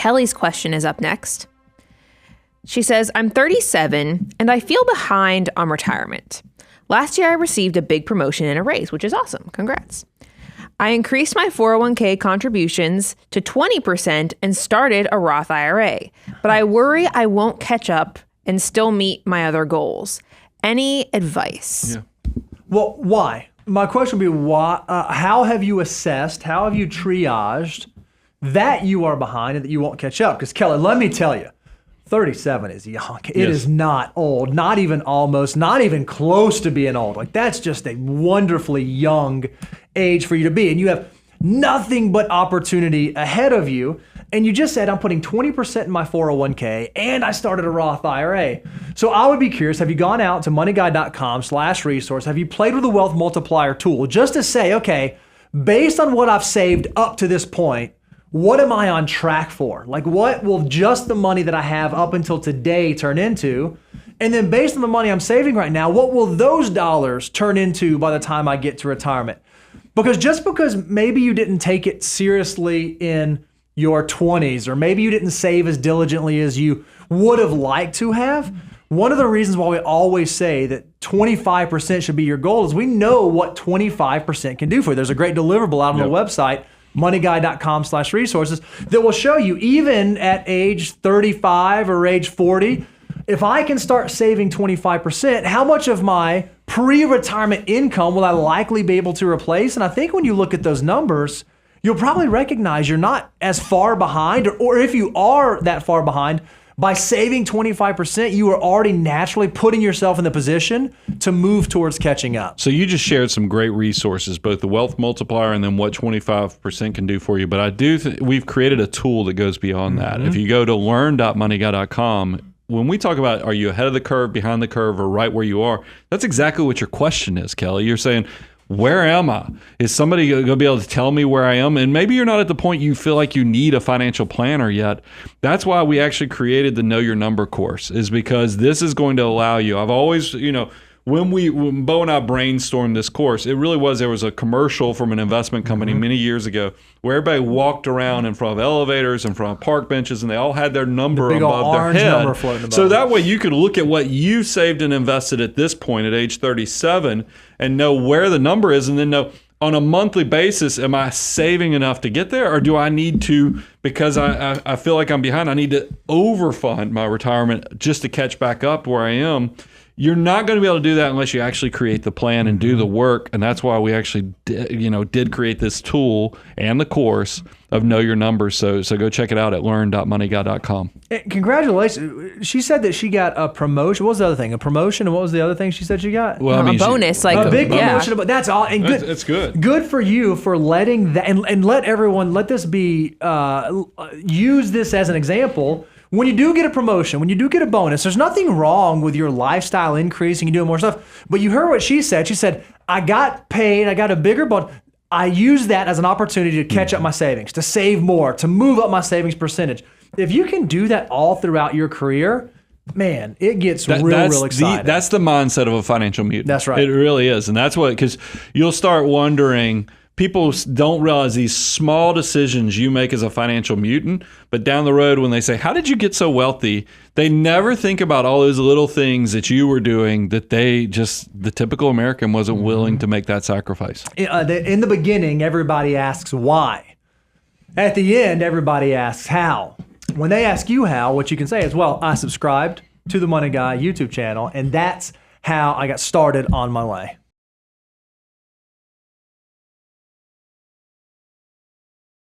Kelly's question is up next. She says, I'm 37 and I feel behind on retirement. Last year I received a big promotion and a raise, which is awesome. Congrats. I increased my 401k contributions to 20% and started a Roth IRA, but I worry I won't catch up and still meet my other goals. Any advice? Yeah. Well, why? My question would be, why? How have you assessed, how have you triaged that you are behind and that you won't catch up? Because Kelly, let me tell you, 37 is young. It is not old, not even almost, not even close to being old. Like, that's just a wonderfully young age for you to be. And you have nothing but opportunity ahead of you. And you just said, I'm putting 20% in my 401k and I started a Roth IRA. So I would be curious, have you gone out to moneyguy.com/resource? Have you played with the wealth multiplier tool just to say, okay, based on what I've saved up to this point, what am I on track for? Like, what will just the money that I have up until today turn into? And then based on the money I'm saving right now, what will those dollars turn into by the time I get to retirement? Because just because maybe you didn't take it seriously in your 20s, or maybe you didn't save as diligently as you would have liked to have, one of the reasons why we always say that 25% should be your goal is we know what 25% can do for you. There's a great deliverable out on the website, moneyguy.com/resources, that will show you, even at age 35 or age 40, if I can start saving 25%, how much of my pre-retirement income will I likely be able to replace? And I think when you look at those numbers, you'll probably recognize you're not as far behind, or if you are that far behind, by saving 25%, you are already naturally putting yourself in the position to move towards catching up. So you just shared some great resources, both the wealth multiplier and then what 25% can do for you. But I do we've created a tool that goes beyond that. If you go to learn.moneyguy.com, when we talk about are you ahead of the curve, behind the curve, or right where you are, that's exactly what your question is, Kelly. You're saying, where am I? Is somebody going to be able to tell me where I am? And maybe you're not at the point you feel like you need a financial planner yet. That's why we actually created the Know Your Number course, is because this is going to allow you. I've always, when Bo and I brainstormed this course, there was a commercial from an investment company many years ago where everybody walked around in front of elevators, in front of park benches, and they all had their number above their head. Number floating above. So that way you could look at what you saved and invested at this point at age 37 and know where the number is, and then know on a monthly basis, am I saving enough to get there, or do I need to, because I feel like I'm behind, I need to overfund my retirement just to catch back up where I am? You're not going to be able to do that unless you actually create the plan and do the work. And that's why we actually did create this tool and the course of Know Your Numbers. So go check it out at learn.moneyguy.com. Congratulations. She said that she got a promotion. What was the other thing? A promotion? And what was the other thing she said she got? Well, a bonus. A big promotion. But that's all. And good. It's good. Good for you for letting that, and let everyone, let this be, use this as an example. When you do get a promotion, when you do get a bonus, there's nothing wrong with your lifestyle increasing and doing more stuff. But you heard what she said. She said, I got paid, I got a bigger bonus. I use that as an opportunity to catch up my savings, to save more, to move up my savings percentage. If you can do that all throughout your career, man, it gets real exciting. That's the mindset of a financial mutant. That's right. It really is. And that's what, because you'll start wondering, people don't realize these small decisions you make as a financial mutant, but down the road when they say, how did you get so wealthy? They never think about all those little things that you were doing that the typical American wasn't willing to make that sacrifice. In the beginning, everybody asks why. At the end, everybody asks how. When they ask you how, what you can say is, well, I subscribed to the Money Guy YouTube channel, and that's how I got started on my way.